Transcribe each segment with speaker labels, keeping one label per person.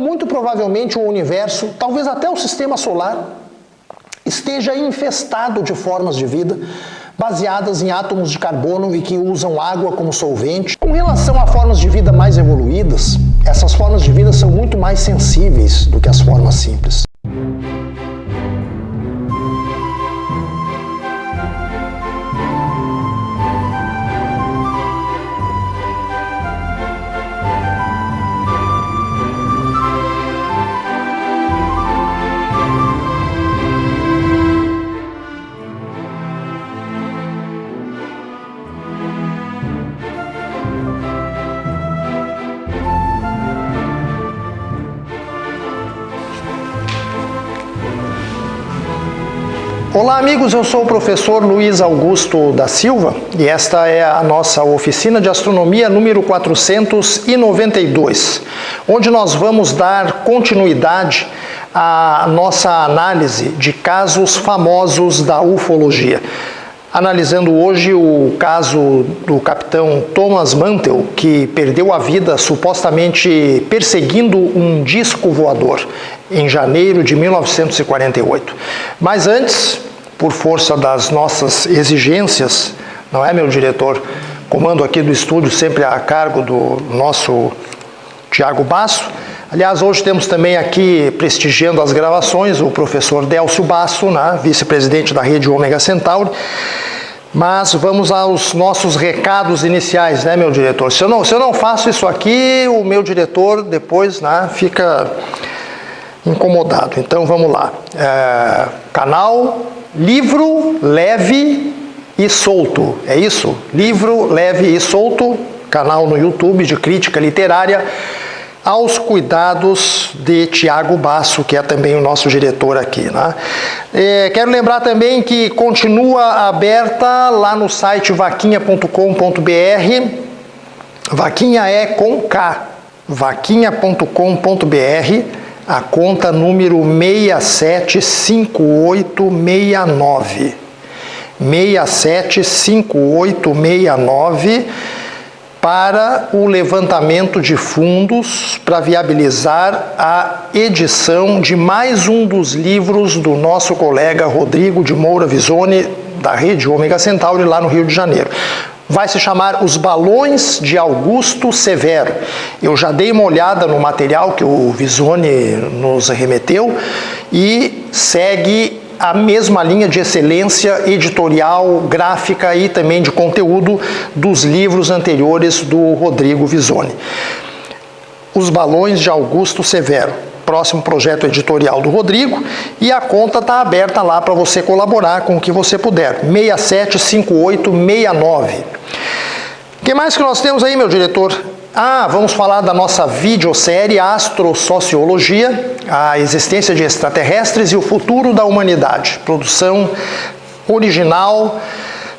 Speaker 1: Muito provavelmente o universo, talvez até o sistema solar, esteja infestado de formas de vida baseadas em átomos de carbono e que usam água como solvente. Com relação a formas de vida mais evoluídas, essas formas de vida são muito mais sensíveis do que as formas simples. Olá amigos, eu sou o professor Luiz Augusto da Silva e esta é a nossa oficina de astronomia número 492, onde nós vamos dar continuidade à nossa análise de casos famosos da ufologia. Analisando hoje o caso do capitão Thomas Mantell, que perdeu a vida supostamente perseguindo um disco voador em janeiro de 1948. Mas antes, por força das nossas exigências, não é, meu diretor? Comando aqui do estúdio sempre a cargo do nosso Tiago Basso. Aliás, hoje temos também aqui, prestigiando as gravações, o professor Délcio Basso, né, vice-presidente da rede Ômega Centauri. Mas vamos aos nossos recados iniciais, né, meu diretor? Se eu não faço isso aqui, o meu diretor depois, né, fica incomodado. Então vamos lá. Canal Livro Leve e Solto, é isso? Livro Leve e Solto, canal no YouTube de crítica literária, aos cuidados de Tiago Basso, que é também o nosso diretor aqui, né? Quero lembrar também que continua aberta lá no site vaquinha.com.br, vaquinha é com K, vaquinha.com.br, a conta número 675869, 675869, para o levantamento de fundos para viabilizar a edição de mais um dos livros do nosso colega Rodrigo de Moura Visoni, da rede Ômega Centauri, lá no Rio de Janeiro. Vai se chamar Os Balões de Augusto Severo. Eu já dei uma olhada no material que o Visoni nos remeteu e segue a mesma linha de excelência editorial, gráfica e também de conteúdo dos livros anteriores do Rodrigo Visoni. Os Balões de Augusto Severo, próximo projeto editorial do Rodrigo, e a conta está aberta lá para você colaborar com o que você puder, 675869. O que mais que nós temos aí, meu diretor? Vamos falar da nossa videossérie Astrosociologia, a existência de extraterrestres e o futuro da humanidade. Produção original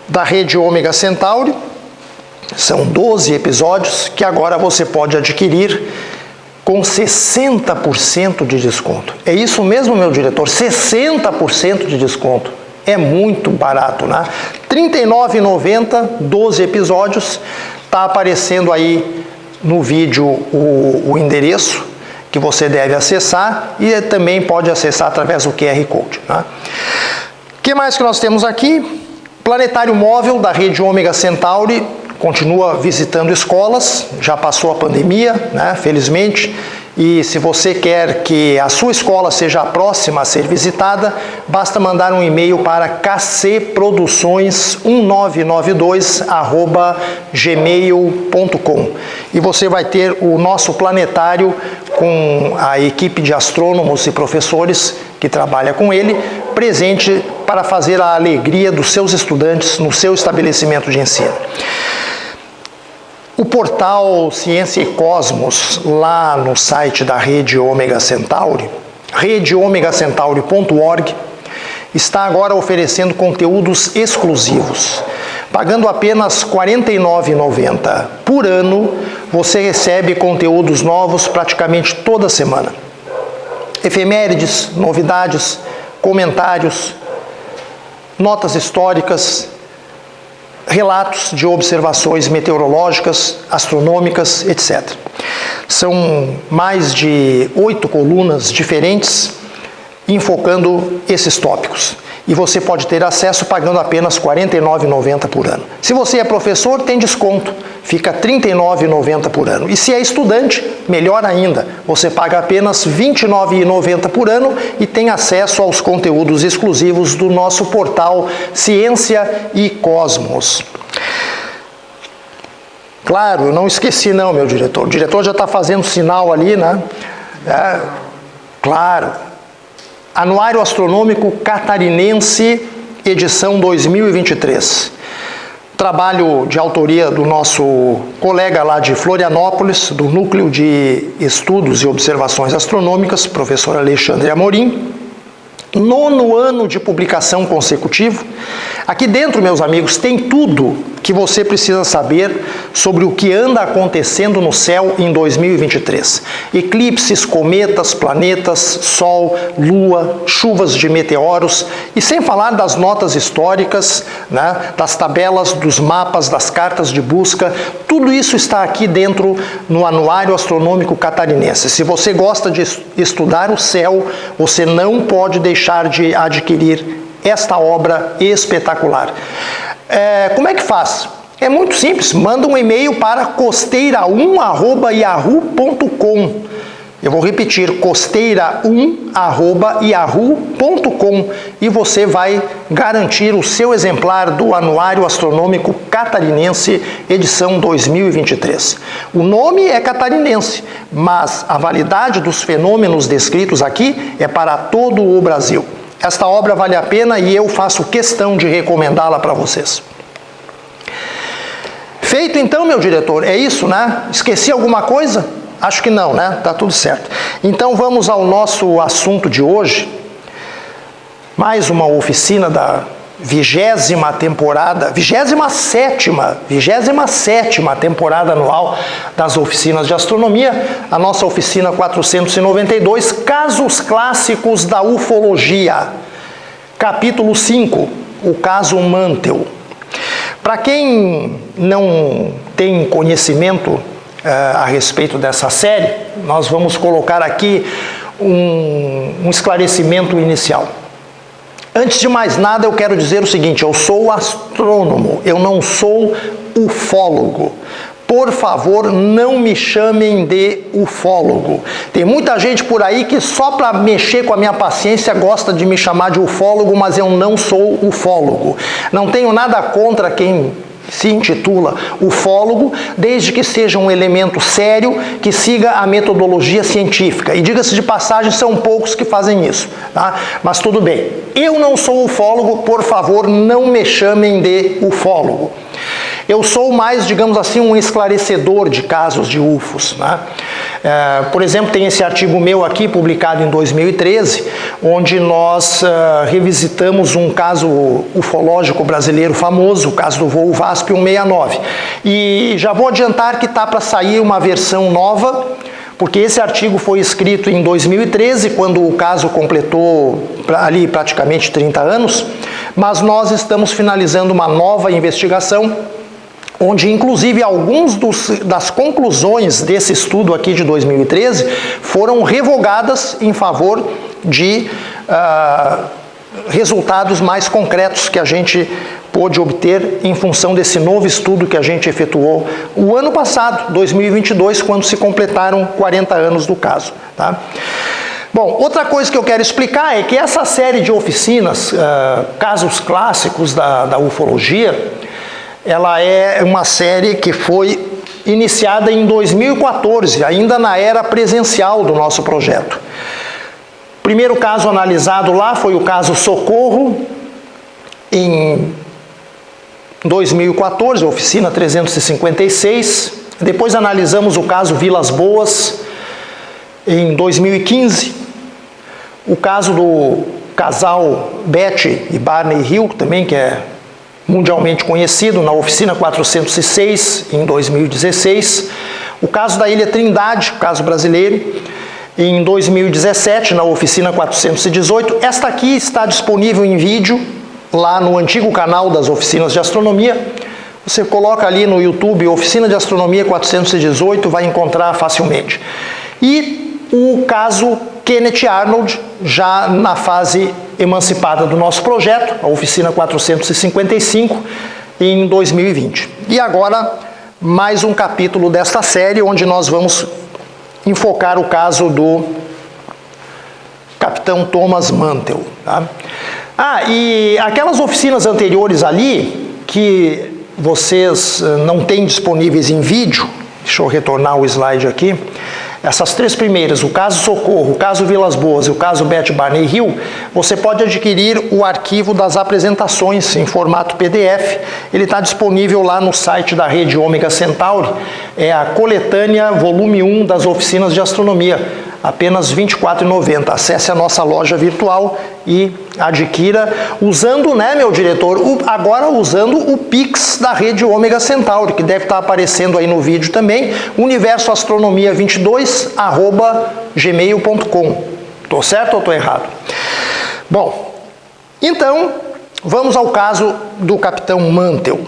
Speaker 1: da rede Ômega Centauri. São 12 episódios que agora você pode adquirir com 60% de desconto. É isso mesmo, meu diretor? 60% de desconto. É muito barato, né? R$ 39,90, 12 episódios. Está aparecendo aí no vídeo o endereço que você deve acessar e também pode acessar através do QR Code, né? O que mais que nós temos aqui? Planetário móvel da rede Ômega Centauri continua visitando escolas, já passou a pandemia, né, felizmente, e se você quer que a sua escola seja a próxima a ser visitada, basta mandar um e-mail para kcproduções1992@gmail.com e você vai ter o nosso planetário com a equipe de astrônomos e professores que trabalha com ele, presente para fazer a alegria dos seus estudantes no seu estabelecimento de ensino. O portal Ciência e Cosmos, lá no site da rede Ômega Centauri, redeomegacentauri.org, está agora oferecendo conteúdos exclusivos. Pagando apenas R$ 49,90 por ano, você recebe conteúdos novos praticamente toda semana. Efemérides, novidades, comentários, notas históricas, relatos de observações meteorológicas, astronômicas, etc. São mais de 8 colunas diferentes enfocando esses tópicos. E você pode ter acesso pagando apenas R$ 49,90 por ano. Se você é professor, tem desconto, fica R$ 39,90 por ano. E se é estudante, melhor ainda, você paga apenas R$ 29,90 por ano e tem acesso aos conteúdos exclusivos do nosso portal Ciência e Cosmos. Claro, eu não esqueci não, meu diretor. O diretor já está fazendo sinal ali, né? Claro. Anuário Astronômico Catarinense, edição 2023. Trabalho de autoria do nosso colega lá de Florianópolis, do Núcleo de Estudos e Observações Astronômicas, professor Alexandre Amorim. 9º ano de publicação consecutivo. Aqui dentro, meus amigos, tem tudo que você precisa saber sobre o que anda acontecendo no céu em 2023. Eclipses, cometas, planetas, Sol, Lua, chuvas de meteoros e sem falar das notas históricas, né, das tabelas, dos mapas, das cartas de busca. Tudo isso está aqui dentro no Anuário Astronômico Catarinense. Se você gosta de estudar o céu, você não pode deixar de adquirir esta obra espetacular. Como é que faz? É muito simples, manda um e-mail para costeira1@yahoo.com. Eu vou repetir, costeira1@yahoo.com e você vai garantir o seu exemplar do Anuário Astronômico Catarinense, edição 2023. O nome é catarinense, mas a validade dos fenômenos descritos aqui é para todo o Brasil. Esta obra vale a pena e eu faço questão de recomendá-la para vocês. Feito então, meu diretor, é isso, né? Esqueci alguma coisa? Acho que não, né? Tá tudo certo. Então vamos ao nosso assunto de hoje. Mais uma oficina da 20ª temporada, 27ª temporada anual das oficinas de astronomia, a nossa oficina 492, Casos Clássicos da Ufologia, capítulo 5, o caso Mantel. Para quem não tem conhecimento a respeito dessa série, nós vamos colocar aqui um esclarecimento inicial. Antes de mais nada, eu quero dizer o seguinte: eu sou astrônomo, eu não sou ufólogo. Por favor, não me chamem de ufólogo. Tem muita gente por aí que só para mexer com a minha paciência gosta de me chamar de ufólogo, mas eu não sou ufólogo. Não tenho nada contra quem se intitula ufólogo, desde que seja um elemento sério, que siga a metodologia científica. E diga-se de passagem, são poucos que fazem isso, tá? Mas tudo bem. Eu não sou ufólogo, por favor, não me chamem de ufólogo. Eu sou mais, digamos assim, um esclarecedor de casos de UFOs, né? Por exemplo, tem esse artigo meu aqui, publicado em 2013, onde nós revisitamos um caso ufológico brasileiro famoso, o caso do voo VASP 169. E já vou adiantar que está para sair uma versão nova, porque esse artigo foi escrito em 2013, quando o caso completou ali praticamente 30 anos, mas nós estamos finalizando uma nova investigação, onde inclusive alguns das conclusões desse estudo aqui de 2013 foram revogadas em favor de resultados mais concretos que a gente pôde obter em função desse novo estudo que a gente efetuou o ano passado, 2022, quando se completaram 40 anos do caso, tá? Bom, outra coisa que eu quero explicar é que essa série de oficinas, casos clássicos da ufologia, ela é uma série que foi iniciada em 2014, ainda na era presencial do nosso projeto. O primeiro caso analisado lá foi o caso Socorro, em 2014, oficina 356. Depois analisamos o caso Vilas Boas, em 2015. O caso do casal Betty e Barney Hill, também, que é mundialmente conhecido, na oficina 406, em 2016. O caso da Ilha Trindade, caso brasileiro, em 2017, na oficina 418. Esta aqui está disponível em vídeo, lá no antigo canal das oficinas de astronomia. Você coloca ali no YouTube Oficina de Astronomia 418, vai encontrar facilmente. E o caso Kenneth Arnold, já na fase emancipada do nosso projeto, a Oficina 455, em 2020. E agora, mais um capítulo desta série, onde nós vamos enfocar o caso do Capitão Thomas Mantell. Tá? E aquelas oficinas anteriores ali, que vocês não têm disponíveis em vídeo, deixa eu retornar o slide aqui, essas três primeiras, o caso Socorro, o caso Vilas Boas e o caso Beth Barney Hill, você pode adquirir o arquivo das apresentações em formato PDF. Ele está disponível lá no site da Rede Ômega Centauri, é a coletânea volume 1 das oficinas de astronomia, apenas R$ 24,90. Acesse a nossa loja virtual e adquira, usando, né, meu diretor, agora usando o Pix da Rede Ômega Centauri, que deve estar aparecendo aí no vídeo também, universoastronomia22@gmail.com. Tô certo ou estou errado? Bom, então, vamos ao caso do Capitão Mantell.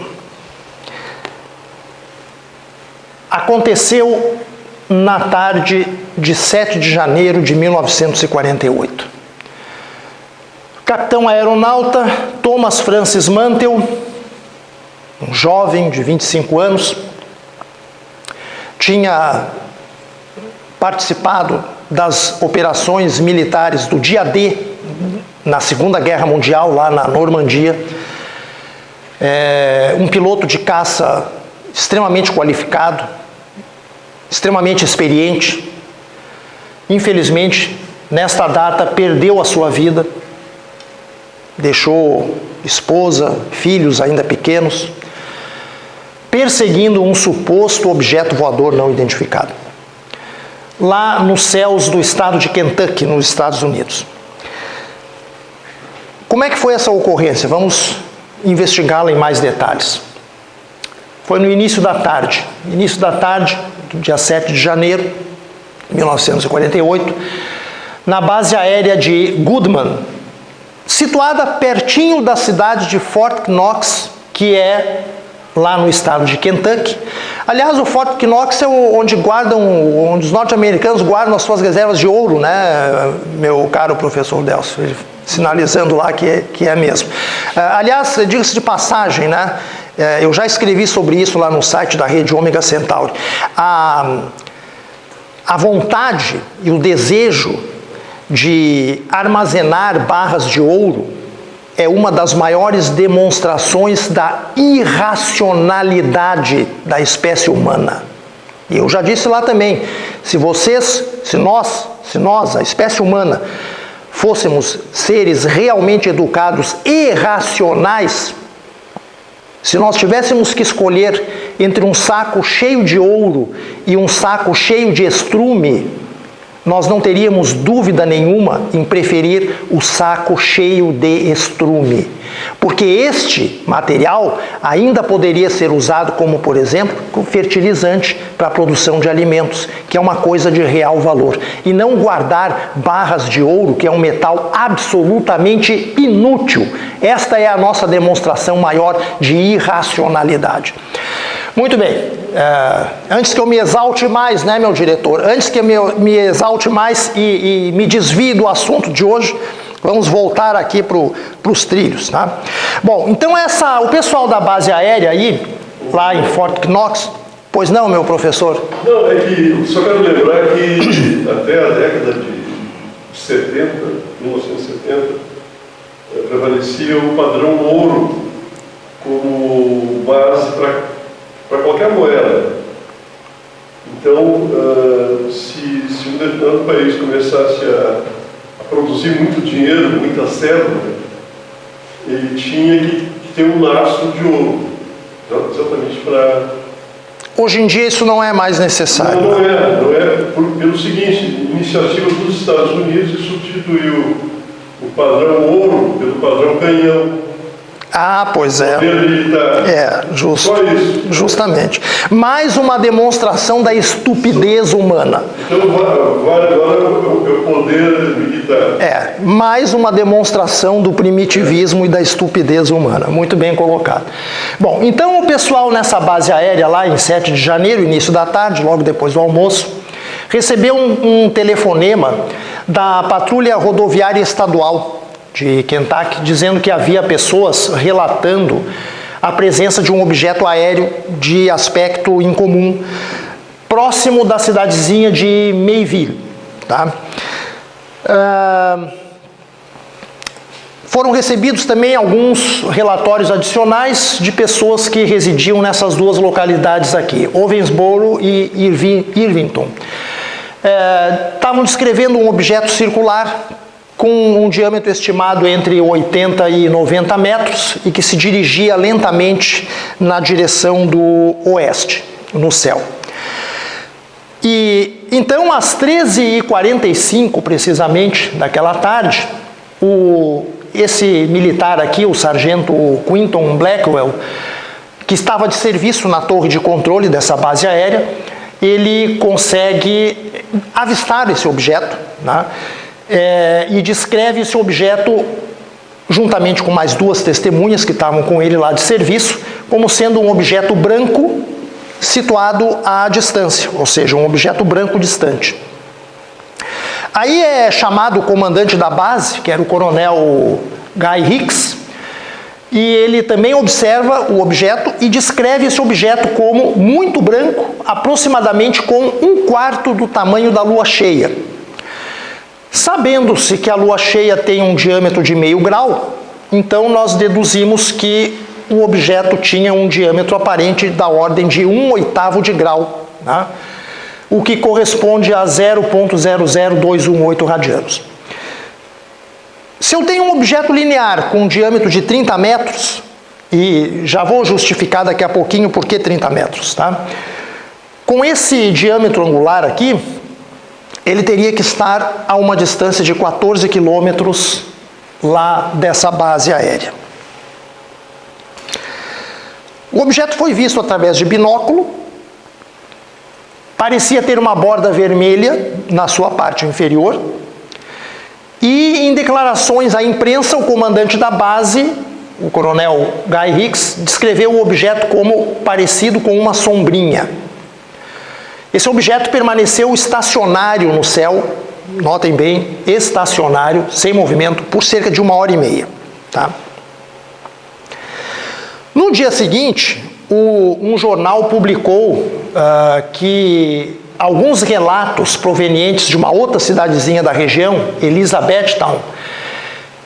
Speaker 1: Aconteceu na tarde de 7 de janeiro de 1948. Capitão aeronauta Thomas Francis Mantell, um jovem de 25 anos, tinha participado das operações militares do dia D, na Segunda Guerra Mundial, lá na Normandia. Um piloto de caça extremamente qualificado, extremamente experiente. Infelizmente, nesta data, perdeu a sua vida, deixou esposa, filhos ainda pequenos, perseguindo um suposto objeto voador não identificado, lá nos céus do estado de Kentucky, nos Estados Unidos. Como é que foi essa ocorrência? Vamos investigá-la em mais detalhes. Foi no início da tarde, do dia 7 de janeiro de 1948, na base aérea de Goodman, situada pertinho da cidade de Fort Knox, que é lá no estado de Kentucky. Aliás, o Fort Knox é onde os norte-americanos guardam as suas reservas de ouro, né, meu caro professor Delcio, sinalizando lá que é mesmo. Aliás, diga-se de passagem, né, eu já escrevi sobre isso lá no site da Rede Ômega Centauri. A vontade e o desejo de armazenar barras de ouro é uma das maiores demonstrações da irracionalidade da espécie humana. E eu já disse lá também, se nós, a espécie humana, fôssemos seres realmente educados e racionais, se nós tivéssemos que escolher entre um saco cheio de ouro e um saco cheio de estrume, nós não teríamos dúvida nenhuma em preferir o saco cheio de estrume, porque este material ainda poderia ser usado como, por exemplo, como fertilizante para a produção de alimentos, que é uma coisa de real valor, e não guardar barras de ouro, que é um metal absolutamente inútil. Esta é a nossa demonstração maior de irracionalidade. Muito bem, antes que eu me exalte mais, né, meu diretor, antes que eu me exalte mais e me desvie do assunto de hoje, vamos voltar aqui para os trilhos, tá? Bom, então o pessoal da base aérea aí, lá em Fort Knox, pois não, meu professor?
Speaker 2: Não, é que só quero lembrar que até a década de 1970, prevalecia o padrão ouro como base para qualquer moeda. Então, se um determinado país começasse a produzir muito dinheiro, muita cédula, ele tinha que ter um lastro de ouro, exatamente para...
Speaker 1: Hoje em dia isso não é mais necessário.
Speaker 2: Não é pelo seguinte, iniciativa dos Estados Unidos substituiu o padrão ouro pelo padrão canhão.
Speaker 1: Ah, pois é.
Speaker 2: Poder militar.
Speaker 1: É, justo.
Speaker 2: Só isso.
Speaker 1: Justamente. Mais uma demonstração da estupidez humana.
Speaker 2: Então, vale agora o poder militar.
Speaker 1: É, mais uma demonstração do primitivismo e da estupidez humana. Muito bem colocado. Bom, então o pessoal nessa base aérea lá em 7 de janeiro, início da tarde, logo depois do almoço, recebeu um telefonema da Patrulha Rodoviária Estadual de Kentucky, dizendo que havia pessoas relatando a presença de um objeto aéreo de aspecto incomum próximo da cidadezinha de Mayville. Tá? Foram recebidos também alguns relatórios adicionais de pessoas que residiam nessas duas localidades aqui, Owensboro e Irvington. Estavam descrevendo um objeto circular com um diâmetro estimado entre 80 e 90 metros e que se dirigia lentamente na direção do oeste, no céu. E então, às 13h45, precisamente, daquela tarde, esse militar aqui, o sargento Quinton Blackwell, que estava de serviço na torre de controle dessa base aérea, ele consegue avistar esse objeto, né? E descreve esse objeto, juntamente com mais duas testemunhas que estavam com ele lá de serviço, como sendo um objeto branco situado à distância, ou seja, um objeto branco distante. Aí é chamado o comandante da base, que era o coronel Guy Hicks, e ele também observa o objeto e descreve esse objeto como muito branco, aproximadamente com 1/4 do tamanho da lua cheia. Sabendo-se que a lua cheia tem um diâmetro de meio grau, então nós deduzimos que o objeto tinha um diâmetro aparente da ordem de 1/8 de grau, né? O que corresponde a 0,00218 radianos. Se eu tenho um objeto linear com um diâmetro de 30 metros, e já vou justificar daqui a pouquinho por que 30 metros, tá? Com esse diâmetro angular aqui, ele teria que estar a uma distância de 14 quilômetros lá dessa base aérea. O objeto foi visto através de binóculo, parecia ter uma borda vermelha na sua parte inferior, e em declarações à imprensa, o comandante da base, o coronel Guy Hicks, descreveu o objeto como parecido com uma sombrinha. Esse objeto permaneceu estacionário no céu, notem bem, estacionário, sem movimento, por cerca de 1h30. Tá? No dia seguinte, um jornal publicou que alguns relatos provenientes de uma outra cidadezinha da região, Elizabethtown,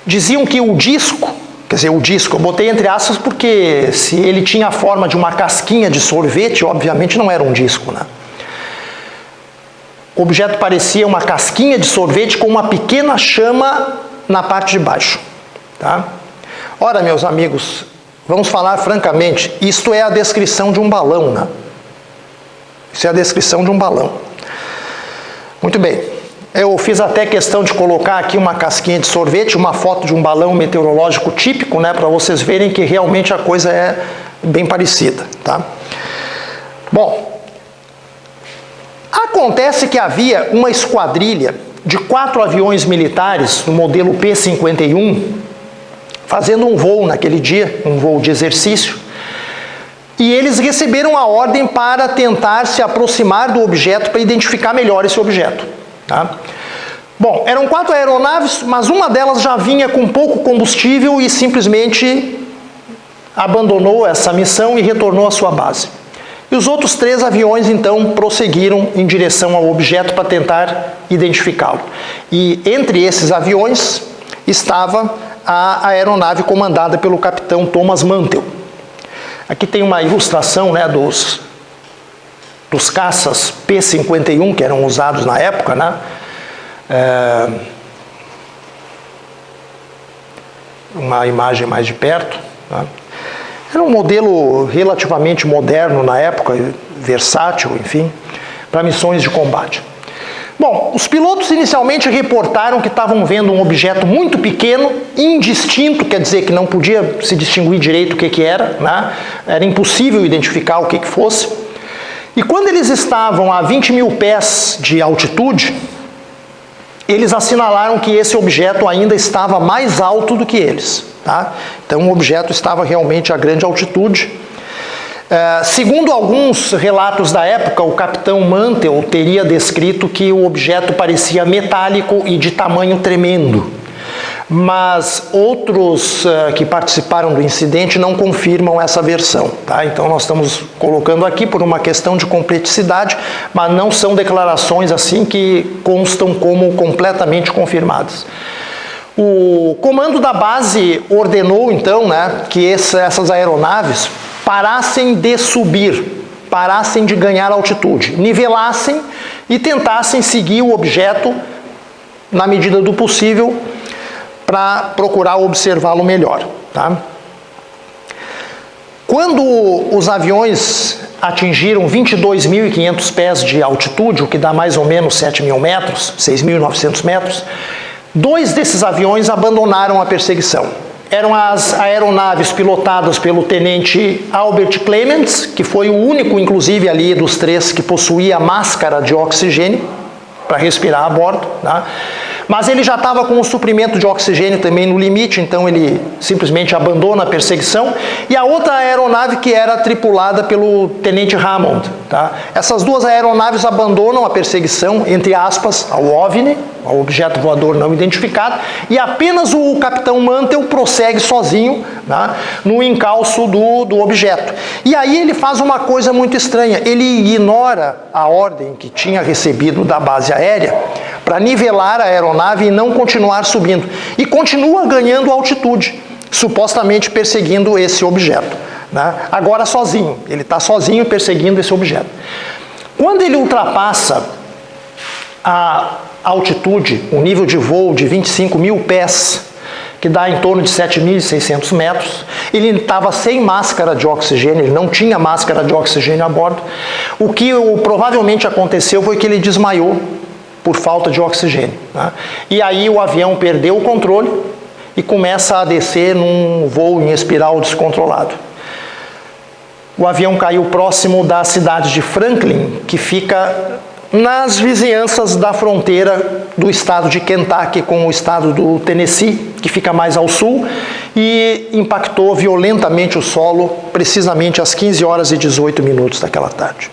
Speaker 1: diziam que o disco, quer dizer, o disco, eu botei entre aspas porque se ele tinha a forma de uma casquinha de sorvete, obviamente não era um disco, né? O objeto parecia uma casquinha de sorvete com uma pequena chama na parte de baixo. Tá? Ora, meus amigos, vamos falar francamente, isto é a descrição de um balão, né? Isso é a descrição de um balão. Muito bem. Eu fiz até questão de colocar aqui uma casquinha de sorvete, uma foto de um balão meteorológico típico, né, para vocês verem que realmente a coisa é bem parecida. Tá? Bom, acontece que havia uma esquadrilha de 4 aviões militares no modelo P-51 fazendo um voo naquele dia, um voo de exercício, e eles receberam a ordem para tentar se aproximar do objeto para identificar melhor esse objeto. Tá? Bom, eram 4 aeronaves, mas uma delas já vinha com pouco combustível e simplesmente abandonou essa missão e retornou à sua base. E os outros 3 aviões, então, prosseguiram em direção ao objeto para tentar identificá-lo. E entre esses aviões estava a aeronave comandada pelo capitão Thomas Mantell. Aqui tem uma ilustração, né, dos caças P-51 que eram usados na época, né? Uma imagem mais de perto. Tá? Era um modelo relativamente moderno na época, versátil, enfim, para missões de combate. Bom, os pilotos inicialmente reportaram que estavam vendo um objeto muito pequeno, indistinto, quer dizer que não podia se distinguir direito o que era, né? Era impossível identificar o que fosse. E quando eles estavam a 20 mil pés de altitude, eles assinalaram que esse objeto ainda estava mais alto do que eles. Tá? Então o objeto estava realmente a grande altitude. Segundo alguns relatos da época, o capitão Mantell teria descrito que o objeto parecia metálico e de tamanho tremendo. Mas outros que participaram do incidente não confirmam essa versão. Tá? Então nós estamos colocando aqui por uma questão de completicidade, mas não são declarações assim que constam como completamente confirmadas. O comando da base ordenou então, né, que essas aeronaves parassem de subir, parassem de ganhar altitude, nivelassem e tentassem seguir o objeto na medida do possível para procurar observá-lo melhor. Tá? Quando os aviões atingiram 22.500 pés de altitude, o que dá mais ou menos 7.000 metros, 6.900 metros, 2 desses aviões abandonaram a perseguição. Eram as aeronaves pilotadas pelo tenente Albert Clements, que foi o único, inclusive, ali dos 3 que possuía máscara de oxigênio para respirar a bordo. Tá? Mas ele já estava com o suprimento de oxigênio também no limite, então ele simplesmente abandona a perseguição. E a outra aeronave que era tripulada pelo tenente Hammond. Tá? Essas 2 aeronaves abandonam a perseguição, entre aspas, ao OVNI, ao objeto voador não identificado, e apenas o capitão Mantell prossegue sozinho, tá, no encalço do objeto. E aí ele faz uma coisa muito estranha, ele ignora a ordem que tinha recebido da base aérea para nivelar a aeronave e não continuar subindo. E continua ganhando altitude, supostamente perseguindo esse objeto. Né? Agora sozinho, ele está sozinho perseguindo esse objeto. Quando ele ultrapassa a altitude, o nível de voo de 25 mil pés, que dá em torno de 7.600 metros, ele estava sem máscara de oxigênio, ele não tinha máscara de oxigênio a bordo. O que provavelmente aconteceu foi que ele desmaiou por falta de oxigênio. Né? E aí o avião perdeu o controle e começa a descer num voo em espiral descontrolado. O avião caiu próximo da cidade de Franklin, que fica nas vizinhanças da fronteira do estado de Kentucky com o estado do Tennessee, que fica mais ao sul, e impactou violentamente o solo, precisamente às 15 horas e 18 minutos daquela tarde.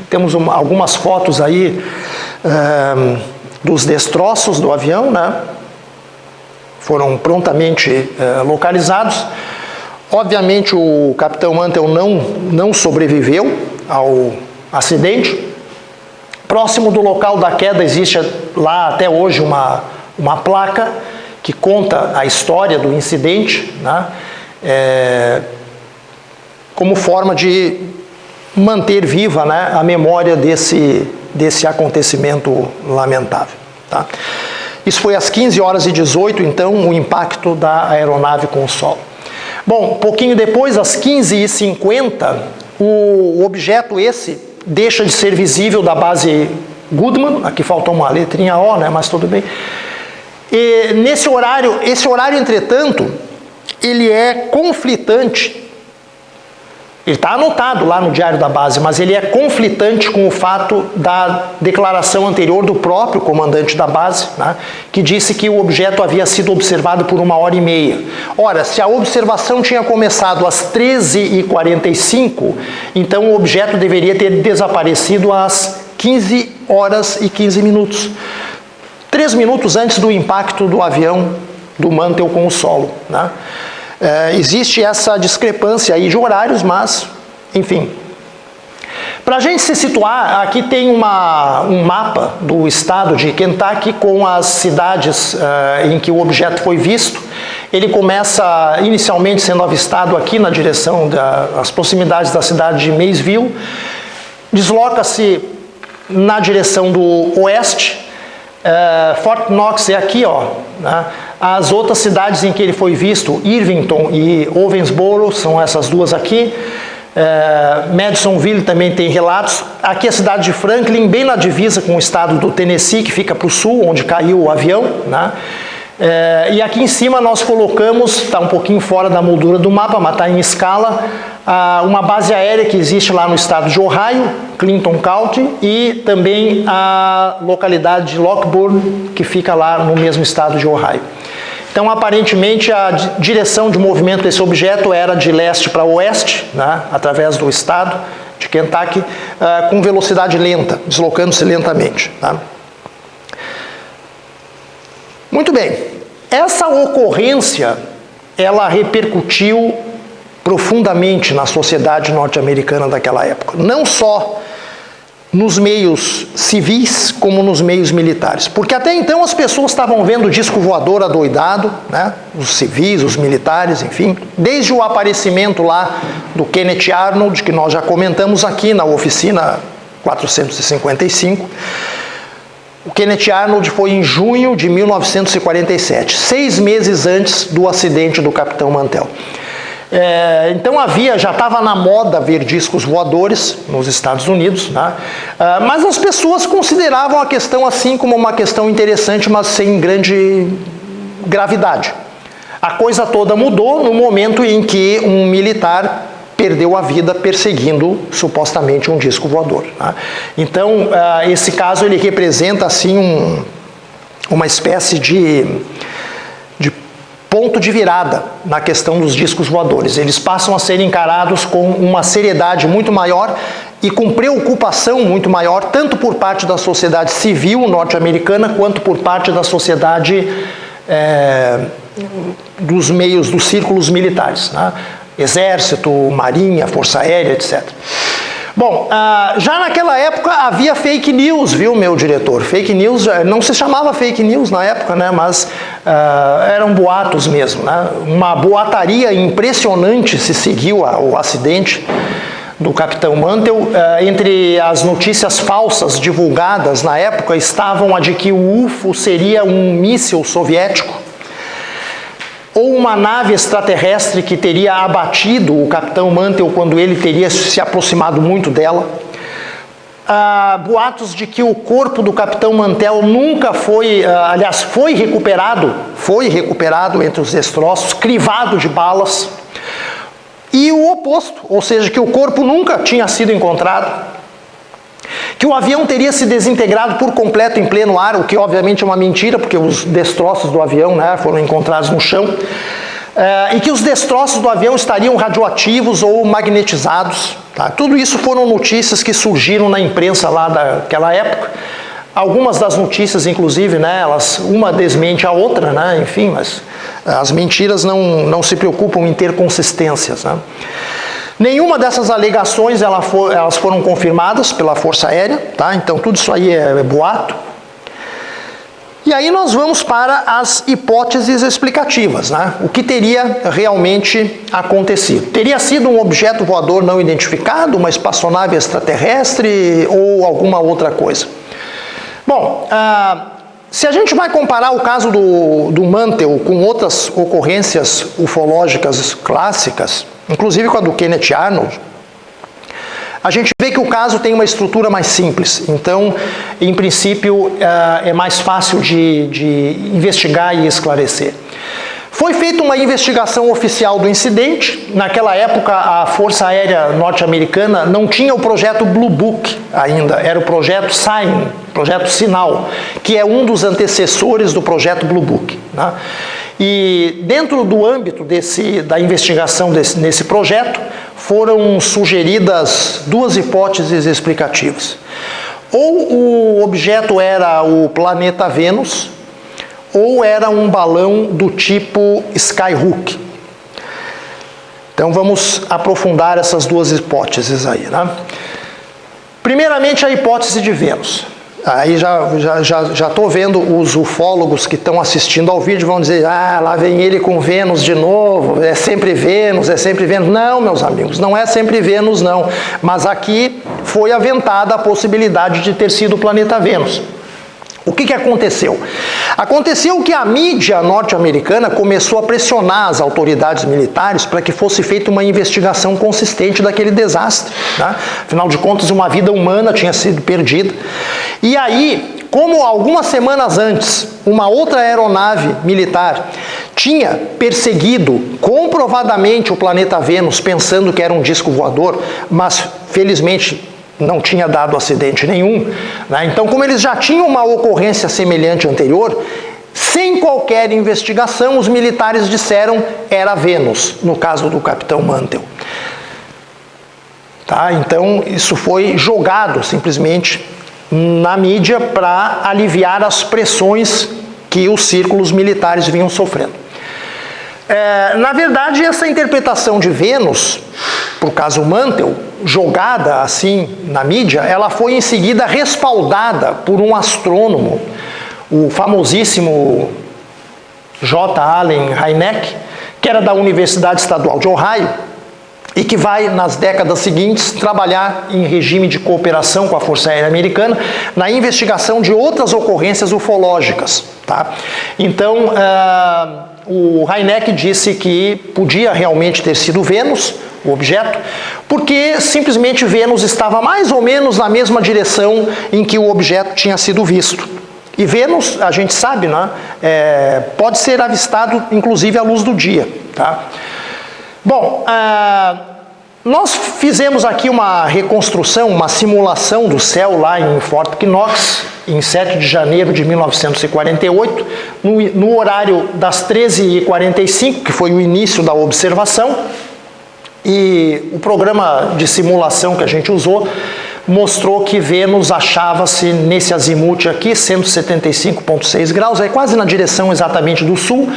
Speaker 1: Temos algumas fotos aí dos destroços do avião, né? Foram prontamente localizados. Obviamente o capitão Mantell não sobreviveu ao acidente. Próximo do local da queda existe lá até hoje uma placa que conta a história do incidente, né? Como forma de manter viva, né, a memória desse acontecimento lamentável. Tá? Isso foi às 15 horas e 18, então, o impacto da aeronave com o solo. Bom, pouquinho depois, às 15h50, o objeto esse deixa de ser visível da base Goodman. Aqui faltou uma letrinha O, né, mas tudo bem. E esse horário, entretanto, ele é conflitante. Ele está anotado lá no diário da base, mas ele é conflitante com o fato da declaração anterior do próprio comandante da base, né, que disse que o objeto havia sido observado por 1h30. Ora, se a observação tinha começado às 13h45, então o objeto deveria ter desaparecido às 15 horas e 15 minutos. 3 minutos antes do impacto do avião do Mantell com o solo. Né? Existe essa discrepância aí de horários, mas, enfim. Para a gente se situar, aqui tem um mapa do estado de Kentucky com as cidades em que o objeto foi visto. Ele começa inicialmente sendo avistado aqui na direção das proximidades da cidade de Maysville, desloca-se na direção do oeste. Fort Knox é aqui, ó, né? As outras cidades em que ele foi visto, Irvington e Owensboro, são essas duas aqui. Madisonville também tem relatos. Aqui a cidade de Franklin, bem na divisa com o estado do Tennessee, que fica para o sul, onde caiu o avião, né? E aqui em cima nós colocamos, está um pouquinho fora da moldura do mapa, mas está em escala, uma base aérea que existe lá no estado de Ohio, Clinton County, e também a localidade de Lockburn, que fica lá no mesmo estado de Ohio. Então, aparentemente, a direção de movimento desse objeto era de leste para oeste, né, através do estado de Kentucky, com velocidade lenta, deslocando-se lentamente. Tá? Muito bem, essa ocorrência, ela repercutiu profundamente na sociedade norte-americana daquela época, não só nos meios civis, como nos meios militares. Porque até então as pessoas estavam vendo o disco voador adoidado, né? Os civis, os militares, enfim, desde o aparecimento lá do Kenneth Arnold, que nós já comentamos aqui na oficina 455, o Kenneth Arnold foi em junho de 1947, 6 meses antes do acidente do Capitão Mantell. Então já estava na moda ver discos voadores nos Estados Unidos, né? Mas as pessoas consideravam a questão assim como uma questão interessante, mas sem grande gravidade. A coisa toda mudou no momento em que um militar perdeu a vida perseguindo supostamente um disco voador, né? Então, esse caso ele representa assim uma espécie de ponto de virada na questão dos discos voadores. Eles passam a ser encarados com uma seriedade muito maior e com preocupação muito maior, tanto por parte da sociedade civil norte-americana, quanto por parte da sociedade dos meios, dos círculos militares, né? Exército, Marinha, Força Aérea, etc. Bom, já naquela época havia fake news, viu, meu diretor? Fake news, não se chamava fake news na época, né, mas eram boatos mesmo, né? Uma boataria impressionante se seguiu ao acidente do Capitão Mantell. Entre as notícias falsas divulgadas na época estavam a de que o UFO seria um míssil soviético, ou uma nave extraterrestre que teria abatido o Capitão Mantell quando ele teria se aproximado muito dela. Boatos de que o corpo do Capitão Mantell nunca foi, aliás, foi recuperado entre os destroços, crivado de balas. E o oposto, ou seja, que o corpo nunca tinha sido encontrado. Que o avião teria se desintegrado por completo em pleno ar, o que obviamente é uma mentira, porque os destroços do avião, né, foram encontrados no chão, e que os destroços do avião estariam radioativos ou magnetizados. Tá? Tudo isso foram notícias que surgiram na imprensa lá daquela época. Algumas das notícias, inclusive, né, uma desmente a outra, né, enfim, mas as mentiras não se preocupam em ter consistências, né? Nenhuma dessas alegações elas foram confirmadas pela Força Aérea, tá? Então tudo isso aí é boato. E aí nós vamos para as hipóteses explicativas, né? O que teria realmente acontecido? Teria sido um objeto voador não identificado, uma espaçonave extraterrestre ou alguma outra coisa? Bom, se a gente vai comparar o caso do Mantell com outras ocorrências ufológicas clássicas, inclusive com a do Kenneth Arnold, a gente vê que o caso tem uma estrutura mais simples. Então, em princípio, é mais fácil de investigar e esclarecer. Foi feita uma investigação oficial do incidente. Naquela época, a Força Aérea norte-americana não tinha o projeto Blue Book ainda, era o projeto SIGN, projeto Sinal, que é um dos antecessores do projeto Blue Book, né? E dentro do âmbito da investigação nesse projeto, foram sugeridas duas hipóteses explicativas. Ou o objeto era o planeta Vênus, ou era um balão do tipo Skyhook. Então vamos aprofundar essas duas hipóteses aí, né? Primeiramente a hipótese de Vênus. Aí já estou vendo os ufólogos que estão assistindo ao vídeo vão dizer, lá vem ele com Vênus de novo, é sempre Vênus, é sempre Vênus. Não, meus amigos, não é sempre Vênus não, mas aqui foi aventada a possibilidade de ter sido o planeta Vênus. O que aconteceu? Aconteceu que a mídia norte-americana começou a pressionar as autoridades militares para que fosse feita uma investigação consistente daquele desastre, né? Afinal de contas, uma vida humana tinha sido perdida. E aí, como algumas semanas antes, uma outra aeronave militar tinha perseguido comprovadamente o planeta Vênus, pensando que era um disco voador, mas felizmente não tinha dado acidente nenhum, né? Então, como eles já tinham uma ocorrência semelhante anterior, sem qualquer investigação, os militares disseram era Vênus, no caso do capitão Mantell. Tá? Então, isso foi jogado simplesmente na mídia para aliviar as pressões que os círculos militares vinham sofrendo. Na verdade, essa interpretação de Vênus, por caso Mantell, jogada assim na mídia, ela foi em seguida respaldada por um astrônomo, o famosíssimo J. Allen Hynek, que era da Universidade Estadual de Ohio, e que vai, nas décadas seguintes, trabalhar em regime de cooperação com a Força Aérea Americana na investigação de outras ocorrências ufológicas. Tá? Então, o Hynek disse que podia realmente ter sido Vênus, o objeto, porque simplesmente Vênus estava mais ou menos na mesma direção em que o objeto tinha sido visto. E Vênus, a gente sabe, né, pode ser avistado inclusive à luz do dia. Tá? Bom, nós fizemos aqui uma reconstrução, uma simulação do céu lá em Fort Knox, em 7 de janeiro de 1948, no horário das 13h45, que foi o início da observação, e o programa de simulação que a gente usou mostrou que Vênus achava-se nesse azimuth aqui, 175,6 graus, é quase na direção exatamente do sul,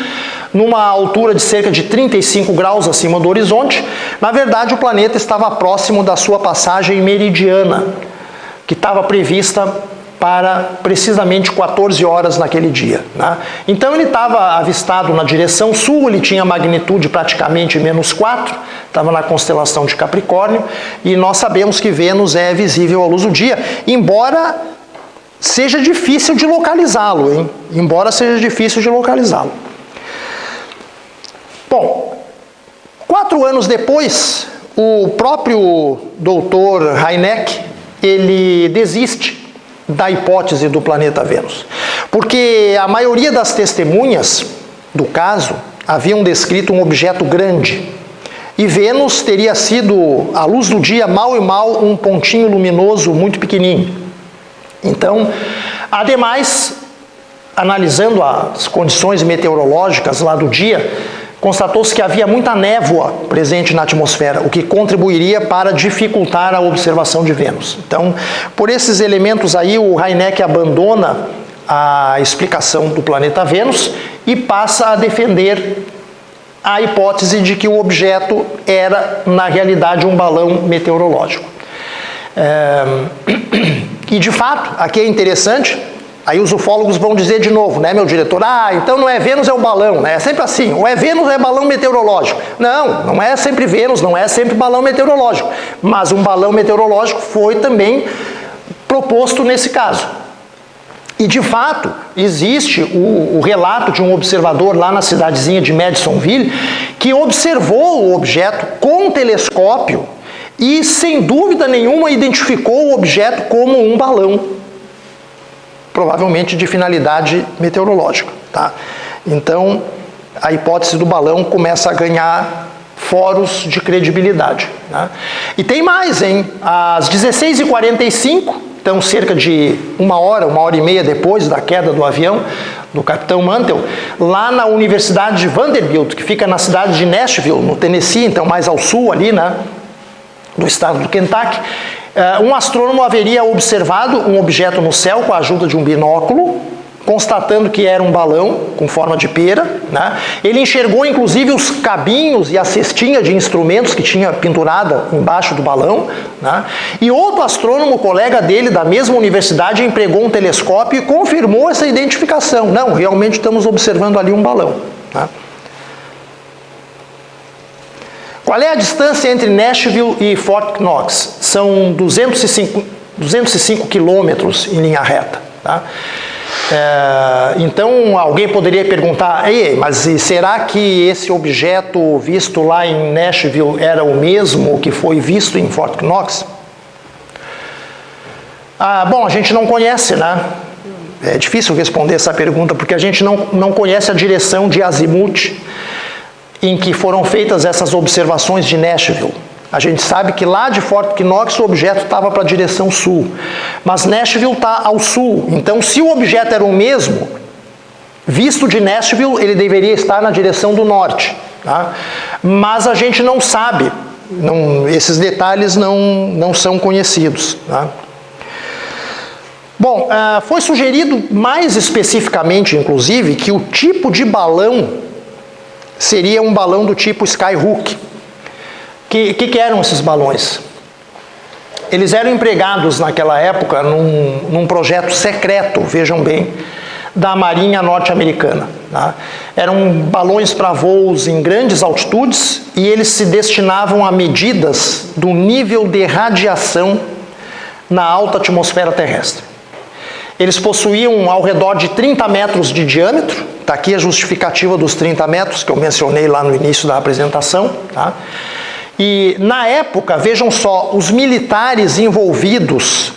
Speaker 1: numa altura de cerca de 35 graus acima do horizonte. Na verdade, o planeta estava próximo da sua passagem meridiana, que estava prevista para precisamente 14 horas naquele dia. Né? Então ele estava avistado na direção sul, ele tinha magnitude praticamente -4, estava na constelação de Capricórnio, e nós sabemos que Vênus é visível à luz do dia, embora seja difícil de localizá-lo, hein? Embora seja difícil de localizá-lo. Bom, 4 anos depois, o próprio doutor Hynek, ele desiste da hipótese do planeta Vênus, porque a maioria das testemunhas do caso haviam descrito um objeto grande, e Vênus teria sido, à luz do dia, mal e mal, um pontinho luminoso muito pequenininho. Então, ademais, analisando as condições meteorológicas lá do dia, constatou-se que havia muita névoa presente na atmosfera, o que contribuiria para dificultar a observação de Vênus. Então, por esses elementos aí, o Hynek abandona a explicação do planeta Vênus e passa a defender a hipótese de que o objeto era, na realidade, um balão meteorológico. E, de fato, aqui é interessante. Aí os ufólogos vão dizer de novo, né, meu diretor, então não é Vênus, é o balão, né? É sempre assim, ou é Vênus ou é balão meteorológico. Não, não é sempre Vênus, não é sempre balão meteorológico. Mas um balão meteorológico foi também proposto nesse caso. E, de fato, existe o relato de um observador lá na cidadezinha de Madisonville que observou o objeto com um telescópio e, sem dúvida nenhuma, identificou o objeto como um balão, provavelmente de finalidade meteorológica. Tá? Então, a hipótese do balão começa a ganhar foros de credibilidade. Né? E tem mais, hein? Às 16h45, então cerca de uma hora e meia depois da queda do avião, do capitão Mantell, lá na Universidade de Vanderbilt, que fica na cidade de Nashville, no Tennessee, então mais ao sul ali, né, do estado do Kentucky, um astrônomo haveria observado um objeto no céu com a ajuda de um binóculo, constatando que era um balão com forma de pera. Né? Ele enxergou inclusive os cabinhos e a cestinha de instrumentos que tinha pendurada embaixo do balão. Né? E outro astrônomo, colega dele da mesma universidade, empregou um telescópio e confirmou essa identificação. Não, realmente estamos observando ali um balão. Né? Qual é a distância entre Nashville e Fort Knox? São 205 quilômetros em linha reta. Tá? Então alguém poderia perguntar, mas será que esse objeto visto lá em Nashville era o mesmo que foi visto em Fort Knox? Bom, a gente não conhece, né? É difícil responder essa pergunta porque a gente não conhece a direção de azimuth em que foram feitas essas observações de Nashville. A gente sabe que lá de Fort Knox o objeto estava para a direção sul, mas Nashville está ao sul. Então, se o objeto era o mesmo, visto de Nashville, ele deveria estar na direção do norte. Tá? Mas a gente não sabe, esses detalhes não são conhecidos. Tá? Bom, foi sugerido mais especificamente, inclusive, que o tipo de balão seria um balão do tipo Skyhook. Que eram esses balões? Eles eram empregados naquela época num projeto secreto, vejam bem, da Marinha norte-americana. Tá? Eram balões para voos em grandes altitudes e eles se destinavam a medidas do nível de radiação na alta atmosfera terrestre. Eles possuíam ao redor de 30 metros de diâmetro, está aqui a justificativa dos 30 metros que eu mencionei lá no início da apresentação. Tá? E na época, vejam só, os militares envolvidos,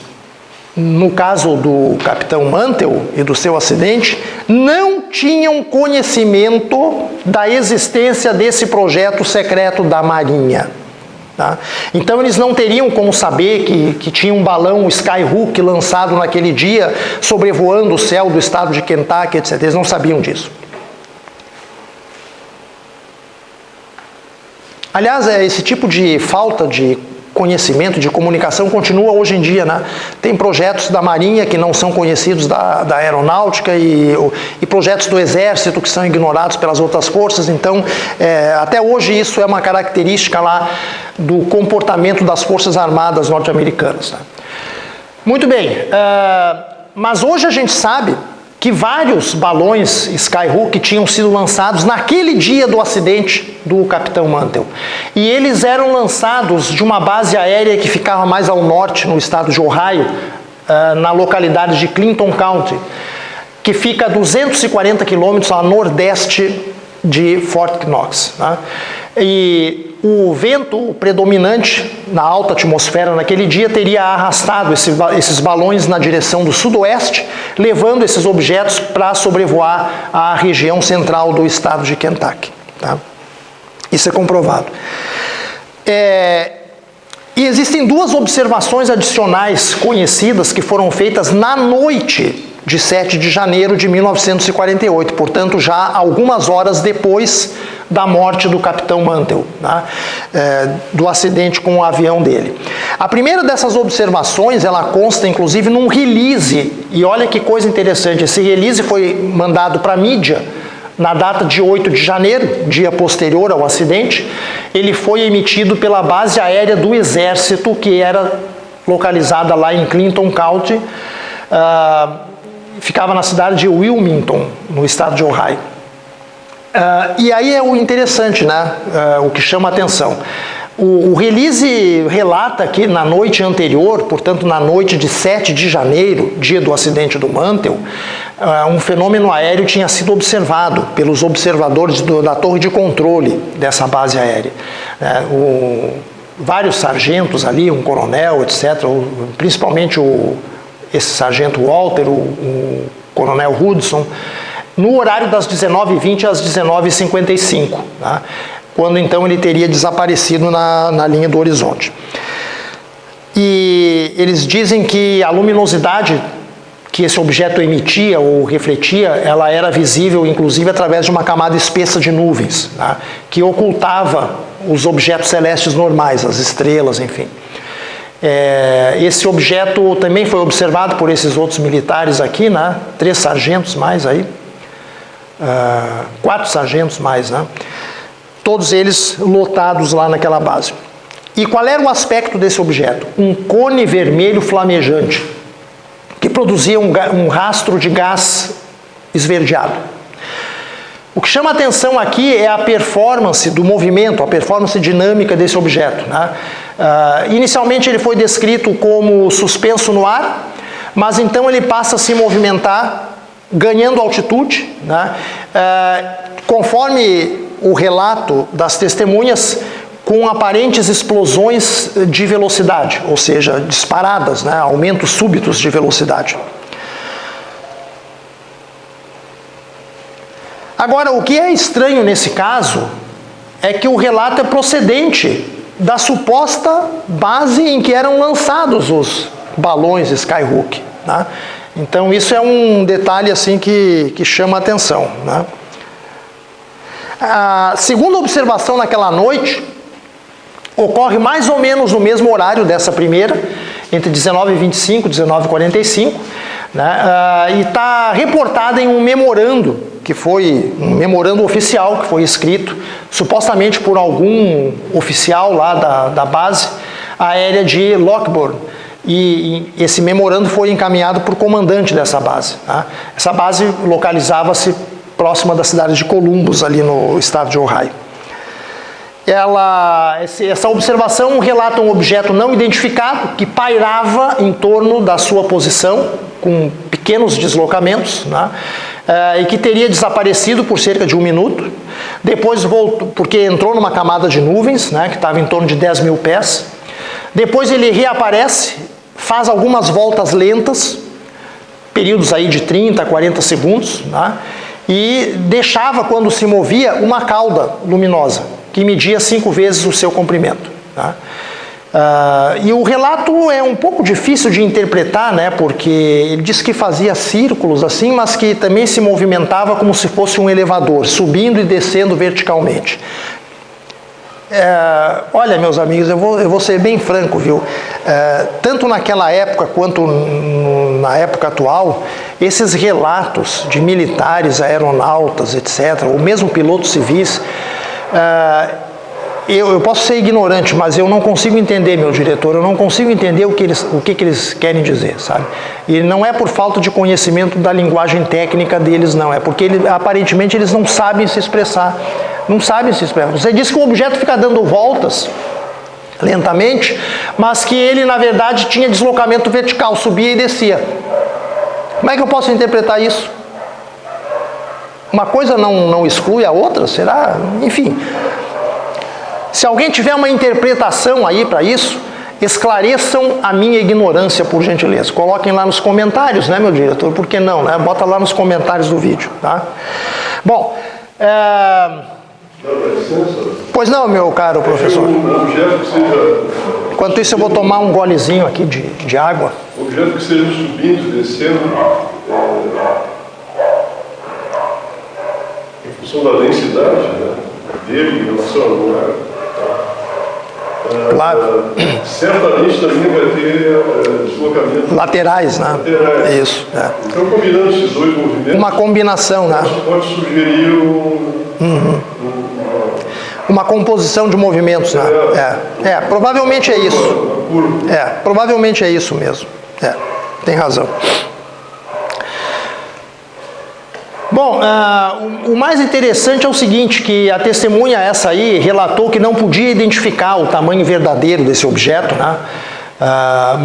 Speaker 1: no caso do capitão Mantell e do seu acidente, não tinham conhecimento da existência desse projeto secreto da Marinha. Tá? Então eles não teriam como saber que tinha um balão Skyhook lançado naquele dia, sobrevoando o céu do estado de Kentucky, etc. Eles não sabiam disso. Aliás, esse tipo de falta de conhecimento, de comunicação, continua hoje em dia. Né? Tem projetos da Marinha que não são conhecidos da aeronáutica e projetos do Exército que são ignorados pelas outras forças. Então, até hoje isso é uma característica lá do comportamento das Forças Armadas norte-americanas. Né? Muito bem, mas hoje a gente sabe que vários balões Skyhook tinham sido lançados naquele dia do acidente do capitão Mantell. E eles eram lançados de uma base aérea que ficava mais ao norte, no estado de Ohio, na localidade de Clinton County, que fica a 240 quilômetros a nordeste de Fort Knox. Tá? E o vento predominante na alta atmosfera naquele dia teria arrastado esses balões na direção do sudoeste, levando esses objetos para sobrevoar a região central do estado de Kentucky. Tá? Isso é comprovado. E existem duas observações adicionais conhecidas que foram feitas na noite de 7 de janeiro de 1948, portanto já algumas horas depois da morte do capitão Mantell, tá? Do acidente com o avião dele. A primeira dessas observações, ela consta inclusive num release, e olha que coisa interessante, esse release foi mandado para a mídia na data de 8 de janeiro, dia posterior ao acidente. Ele foi emitido pela base aérea do Exército, que era localizada lá em Clinton County, ficava na cidade de Wilmington, no estado de Ohio. E aí é o interessante, né? O que chama a atenção. O release relata que na noite anterior, portanto na noite de 7 de janeiro, dia do acidente do Mantell, um fenômeno aéreo tinha sido observado pelos observadores da torre de controle dessa base aérea. Vários sargentos ali, um coronel, etc., principalmente esse sargento Walter, o coronel Hudson, no horário das 19h20 às 19h55, tá? Quando então ele teria desaparecido na linha do horizonte. E eles dizem que a luminosidade que esse objeto emitia ou refletia, ela era visível inclusive através de uma camada espessa de nuvens, tá? Que ocultava os objetos celestes normais, as estrelas, enfim. Esse objeto também foi observado por esses outros militares aqui, né? 3 sargentos mais aí, 4 sargentos mais, né? Todos eles lotados lá naquela base. E qual era o aspecto desse objeto? Um cone vermelho flamejante, que produzia um rastro de gás esverdeado. O que chama a atenção aqui é a performance do movimento, a performance dinâmica desse objeto, né? Inicialmente ele foi descrito como suspenso no ar, mas então ele passa a se movimentar ganhando altitude, né? Conforme o relato das testemunhas, com aparentes explosões de velocidade, ou seja, disparadas, né? Aumentos súbitos de velocidade. Agora, o que é estranho nesse caso é que o relato é procedente da suposta base em que eram lançados os balões Skyhook, né? Então isso é um detalhe assim que chama a atenção, né? A segunda observação naquela noite ocorre mais ou menos no mesmo horário dessa primeira, entre 19h25 e 19h45, né? E está reportada em um memorando, que foi um memorando oficial que foi escrito supostamente por algum oficial lá da base aérea de Lockburn. E esse memorando foi encaminhado por comandante dessa base, tá? Essa base localizava-se próxima da cidade de Columbus, ali no estado de Ohio. Essa observação relata um objeto não identificado que pairava em torno da sua posição, com pequenos deslocamentos, né? E que teria desaparecido por cerca de 1 minuto. Depois voltou, porque entrou numa camada de nuvens, né, que estava em torno de 10 mil pés. Depois ele reaparece, faz algumas voltas lentas, períodos aí de 30 a 40 segundos, né, e deixava, quando se movia, uma cauda luminosa, que media 5 vezes o seu comprimento, né. E o relato é um pouco difícil de interpretar, né, porque ele diz que fazia círculos assim, mas que também se movimentava como se fosse um elevador, subindo e descendo verticalmente. Olha, meus amigos, eu vou ser bem franco, viu? Tanto naquela época quanto na época atual, esses relatos de militares, aeronautas, etc., ou mesmo pilotos civis, eu posso ser ignorante, mas eu não consigo entender, meu diretor, eu não consigo entender o que eles querem dizer, sabe? E não é por falta de conhecimento da linguagem técnica deles, não. É porque aparentemente eles não sabem se expressar. Não sabem se expressar. Você diz que o objeto fica dando voltas lentamente, mas que ele, na verdade, tinha deslocamento vertical, subia e descia. Como é que eu posso interpretar isso? Uma coisa não exclui a outra? Será? Enfim. Se alguém tiver uma interpretação aí para isso, esclareçam a minha ignorância, por gentileza. Coloquem lá nos comentários, né, meu diretor? Por que não, né? Bota lá nos comentários do vídeo, tá? Bom, pois não, meu caro professor.
Speaker 2: Um objeto que seja...
Speaker 1: Enquanto isso, eu vou tomar um golezinho aqui de água.
Speaker 2: Um objeto que esteja subindo, descendo, em função da densidade, né, dele em relação ao lugar.
Speaker 1: Claro.
Speaker 2: Certamente também vai ter deslocamento
Speaker 1: Laterais, né?
Speaker 2: laterais.
Speaker 1: Isso. É.
Speaker 2: Então, combinando esses dois movimentos,
Speaker 1: Uma combinação, né?
Speaker 2: pode sugerir
Speaker 1: Uma composição de movimentos, né? Provavelmente é isso. Provavelmente é isso mesmo. Tem razão. Bom, o mais interessante é o seguinte, que a testemunha essa aí relatou que não podia identificar o tamanho verdadeiro desse objeto, né?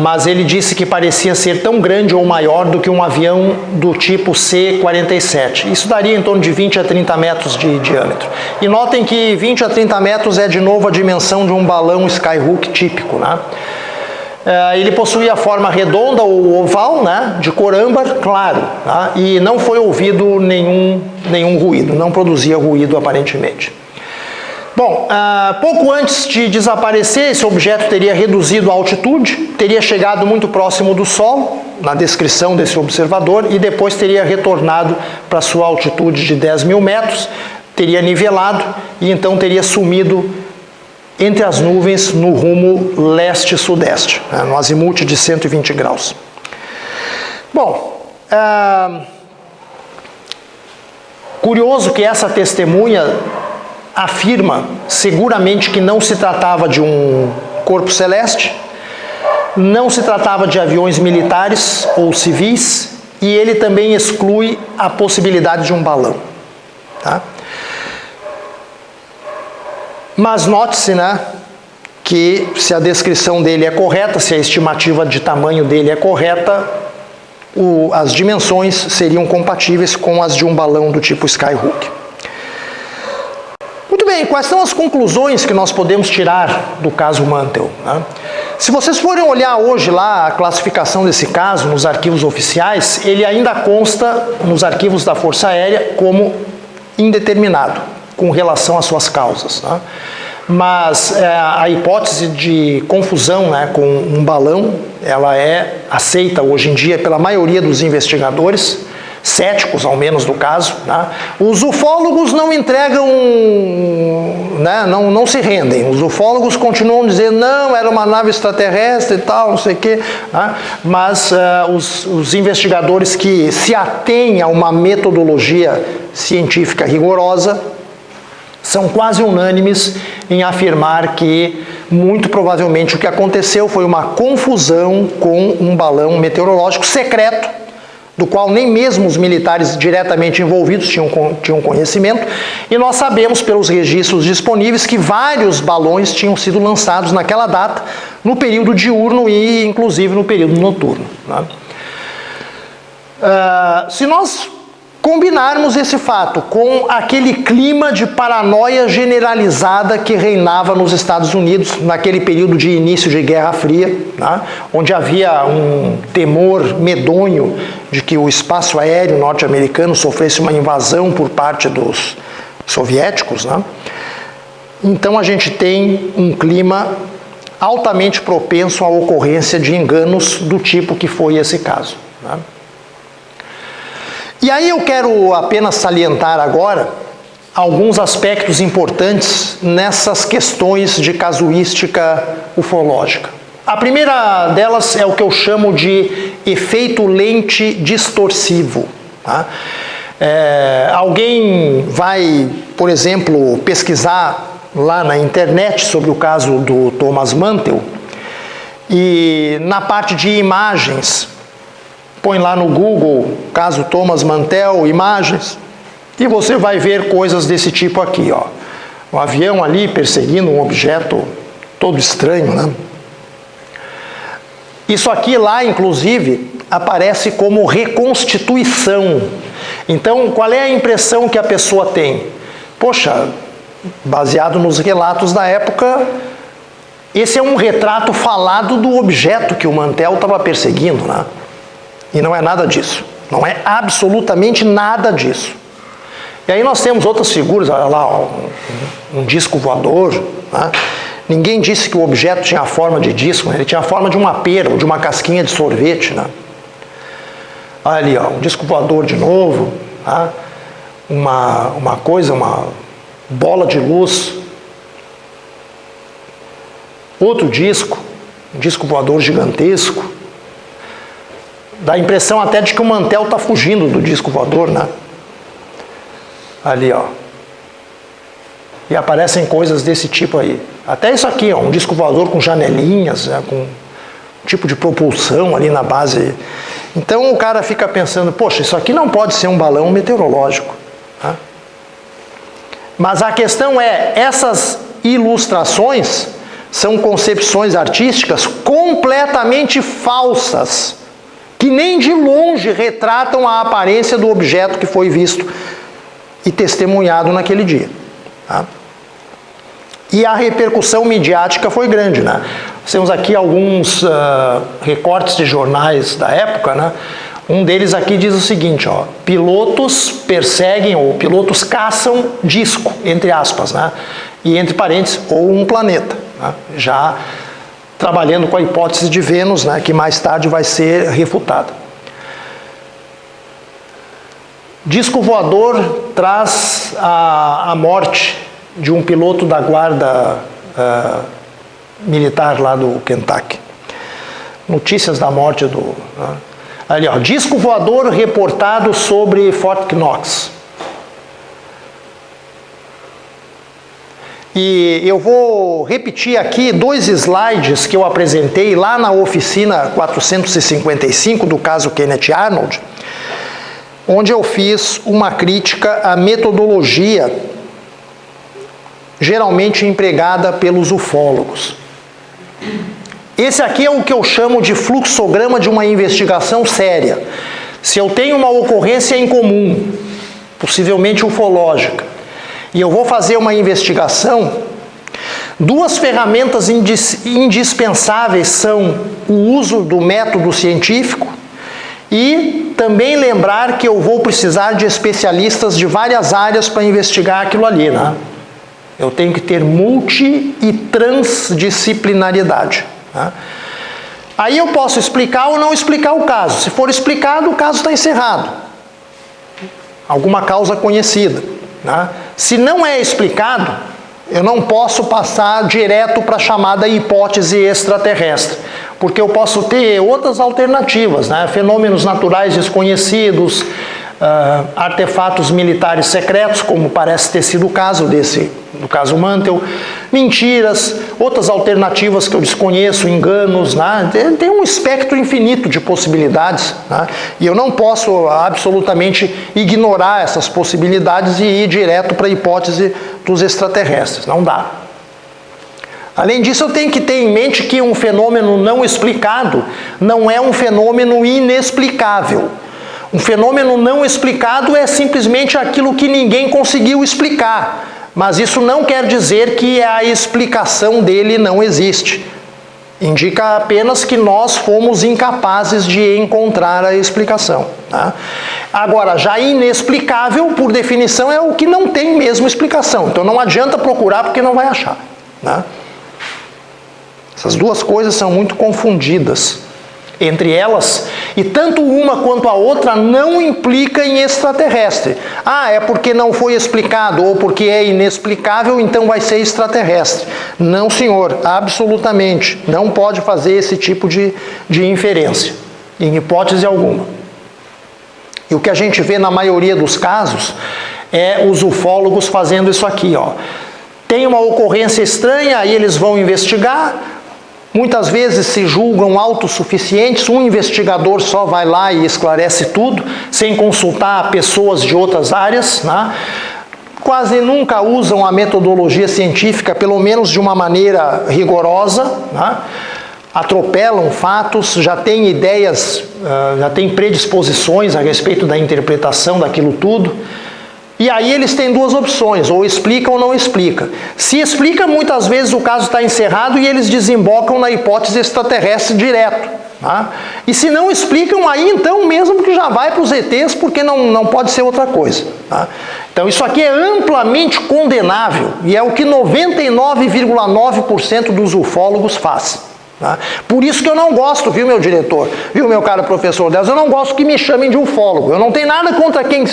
Speaker 1: Mas ele disse que parecia ser tão grande ou maior do que um avião do tipo C-47. Isso daria em torno de 20 a 30 metros de diâmetro. E notem que 20 a 30 metros é de novo a dimensão de um balão Skyhook típico, né? Ele possuía forma redonda ou oval, né, de cor âmbar claro, tá? E não foi ouvido nenhum ruído, não produzia ruído aparentemente. Bom, pouco antes de desaparecer, esse objeto teria reduzido a altitude, teria chegado muito próximo do solo, na descrição desse observador, e depois teria retornado para sua altitude de 10 mil metros, teria nivelado e então teria sumido entre as nuvens no rumo leste-sudeste, né, no azimute de 120 graus. Bom, curioso que essa testemunha afirma seguramente que não se tratava de um corpo celeste, não se tratava de aviões militares ou civis, e ele também exclui a possibilidade de um balão, tá? Mas note-se, né, que se a descrição dele é correta, se a estimativa de tamanho dele é correta, as dimensões seriam compatíveis com as de um balão do tipo Skyhook. Muito bem, quais são as conclusões que nós podemos tirar do caso Mantell, né? Se vocês forem olhar hoje lá a classificação desse caso nos arquivos oficiais, ele ainda consta nos arquivos da Força Aérea como indeterminado, com relação às suas causas, né? Mas a hipótese de confusão, né, com um balão, ela é aceita hoje em dia pela maioria dos investigadores, céticos ao menos do caso, né? Os ufólogos não entregam, né, não se rendem, os ufólogos continuam dizendo, não, era uma nave extraterrestre e tal, não sei o quê, né? Mas os investigadores que se atêm a uma metodologia científica rigorosa são quase unânimes em afirmar que, muito provavelmente, o que aconteceu foi uma confusão com um balão meteorológico secreto, do qual nem mesmo os militares diretamente envolvidos tinham conhecimento, e nós sabemos pelos registros disponíveis que vários balões tinham sido lançados naquela data, no período diurno e, inclusive, no período noturno, né? Se nós combinarmos esse fato com aquele clima de paranoia generalizada que reinava nos Estados Unidos naquele período de início de Guerra Fria, né, onde havia um temor medonho de que o espaço aéreo norte-americano sofresse uma invasão por parte dos soviéticos, né, então a gente tem um clima altamente propenso à ocorrência de enganos do tipo que foi esse caso, né. E aí eu quero apenas salientar agora alguns aspectos importantes nessas questões de casuística ufológica. A primeira delas é o que eu chamo de efeito lente distorsivo, tá? Alguém vai, por exemplo, pesquisar lá na internet sobre o caso do Thomas Mantell e na parte de imagens, põe lá no Google, caso Thomas Mantell, imagens, e você vai ver coisas desse tipo aqui, ó. Um avião ali perseguindo um objeto todo estranho, né? Isso aqui lá, inclusive, aparece como reconstituição. Então, qual é a impressão que a pessoa tem? Poxa, baseado nos relatos da época, esse é um retrato falado do objeto que o Mantell estava perseguindo, né? E não é nada disso. Não é absolutamente nada disso. E aí nós temos outras figuras, olha lá, ó, um disco voador, né? Ninguém disse que o objeto tinha a forma de disco, né? Ele tinha a forma de uma pera ou de uma casquinha de sorvete, né? Olha ali, ó, um disco voador de novo, tá? uma bola de luz. Outro disco, um disco voador gigantesco. Dá a impressão até de que o Mantell está fugindo do disco voador, né? Ali, ó. E aparecem coisas desse tipo aí. Até isso aqui, ó, um disco voador com janelinhas, né, com um tipo de propulsão ali na base. Então o cara fica pensando, poxa, isso aqui não pode ser um balão meteorológico, né? Mas a questão é, essas ilustrações são concepções artísticas completamente falsas, que nem de longe retratam a aparência do objeto que foi visto e testemunhado naquele dia, tá? E a repercussão midiática foi grande, né? Nós temos aqui alguns recortes de jornais da época, né? Um deles aqui diz o seguinte, ó, pilotos perseguem ou pilotos caçam disco, entre aspas, né? E entre parênteses, ou um planeta, né? Já trabalhando com a hipótese de Vênus, né, que mais tarde vai ser refutada. Disco voador traz a morte de um piloto da guarda militar lá do Kentucky. Notícias da morte do... Ali, ó, disco voador reportado sobre Fort Knox. E eu vou repetir aqui 2 slides que eu apresentei lá na oficina 455 do caso Kenneth Arnold, onde eu fiz uma crítica à metodologia geralmente empregada pelos ufólogos. Esse aqui é o que eu chamo de fluxograma de uma investigação séria. Se eu tenho uma ocorrência incomum, possivelmente ufológica, e eu vou fazer uma investigação, duas ferramentas indispensáveis são o uso do método científico e também lembrar que eu vou precisar de especialistas de várias áreas para investigar aquilo ali, né? Eu tenho que ter multi e transdisciplinaridade, né? Aí eu posso explicar ou não explicar o caso. Se for explicado, o caso está encerrado. Alguma causa conhecida, né? Se não é explicado, eu não posso passar direto para a chamada hipótese extraterrestre, porque eu posso ter outras alternativas, né? Fenômenos naturais desconhecidos, artefatos militares secretos, como parece ter sido o caso do caso Mantel, mentiras, outras alternativas que eu desconheço, enganos, né? Tem um espectro infinito de possibilidades, né? E eu não posso absolutamente ignorar essas possibilidades e ir direto para a hipótese dos extraterrestres, não dá. Além disso, eu tenho que ter em mente que um fenômeno não explicado não é um fenômeno inexplicável. Um fenômeno não explicado é simplesmente aquilo que ninguém conseguiu explicar, mas isso não quer dizer que a explicação dele não existe. Indica apenas que nós fomos incapazes de encontrar a explicação, né? Agora, já inexplicável, por definição, é o que não tem mesmo explicação. Então não adianta procurar porque não vai achar, né? Essas duas coisas são muito confundidas entre elas, e tanto uma quanto a outra não implica em extraterrestre. Ah, é porque não foi explicado, ou porque é inexplicável, então vai ser extraterrestre. Não, senhor, absolutamente. Não pode fazer esse tipo de inferência, em hipótese alguma. E o que a gente vê na maioria dos casos é os ufólogos fazendo isso aqui, ó. Tem uma ocorrência estranha, aí eles vão investigar. Muitas vezes se julgam autossuficientes, um investigador só vai lá e esclarece tudo, sem consultar pessoas de outras áreas, né? Quase nunca usam a metodologia científica, pelo menos de uma maneira rigorosa, né? Atropelam fatos, já têm ideias, já têm predisposições a respeito da interpretação daquilo tudo. E aí eles têm duas opções, ou explica ou não explica. Se explica, muitas vezes o caso está encerrado e eles desembocam na hipótese extraterrestre direto, tá? E se não explicam, aí então mesmo que já vai para os ETs, porque não pode ser outra coisa, tá? Então isso aqui é amplamente condenável, e é o que 99,9% dos ufólogos faz. Tá? Por isso que eu não gosto, viu, meu diretor, viu, meu caro professor Deus, eu não gosto que me chamem de ufólogo. Eu não tenho nada contra quem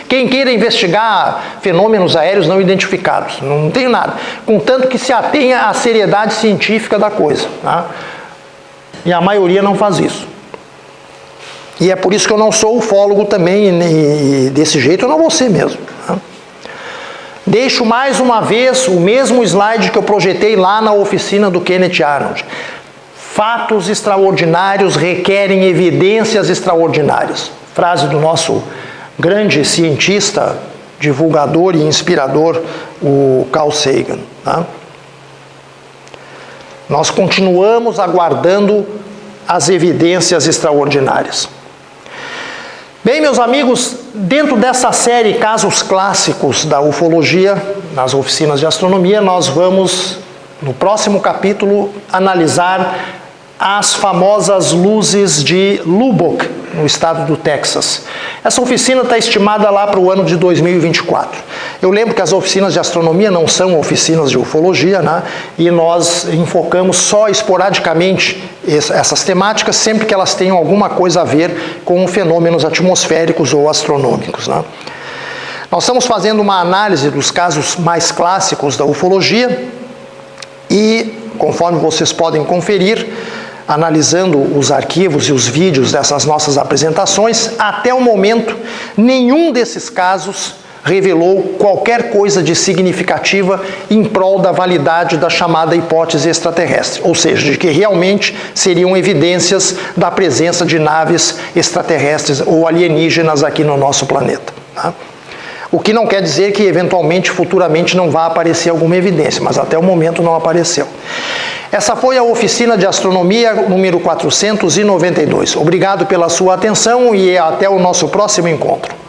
Speaker 1: queira investigar fenômenos aéreos não identificados, não tenho nada, contanto que se atenha à seriedade científica da coisa, tá? E a maioria não faz isso. E é por isso que eu não sou ufólogo também, e desse jeito eu não vou ser mesmo, tá? Deixo mais uma vez o mesmo slide que eu projetei lá na oficina do Kenneth Arnold. Fatos extraordinários requerem evidências extraordinárias. Frase do nosso grande cientista, divulgador e inspirador, o Carl Sagan, tá? Nós continuamos aguardando as evidências extraordinárias. Bem, meus amigos, dentro dessa série Casos Clássicos da Ufologia, nas oficinas de astronomia, nós vamos, no próximo capítulo, analisar as famosas luzes de Lubbock, no estado do Texas. Essa oficina está estimada lá para o ano de 2024. Eu lembro que as oficinas de astronomia não são oficinas de ufologia, né? E nós enfocamos só esporadicamente essas temáticas, sempre que elas tenham alguma coisa a ver com fenômenos atmosféricos ou astronômicos, né? Nós estamos fazendo uma análise dos casos mais clássicos da ufologia e, conforme vocês podem conferir, analisando os arquivos e os vídeos dessas nossas apresentações, até o momento, nenhum desses casos revelou qualquer coisa de significativa em prol da validade da chamada hipótese extraterrestre, ou seja, de que realmente seriam evidências da presença de naves extraterrestres ou alienígenas aqui no nosso planeta, tá? O que não quer dizer que, eventualmente, futuramente, não vá aparecer alguma evidência, mas até o momento não apareceu. Essa foi a oficina de astronomia número 492. Obrigado pela sua atenção e até o nosso próximo encontro.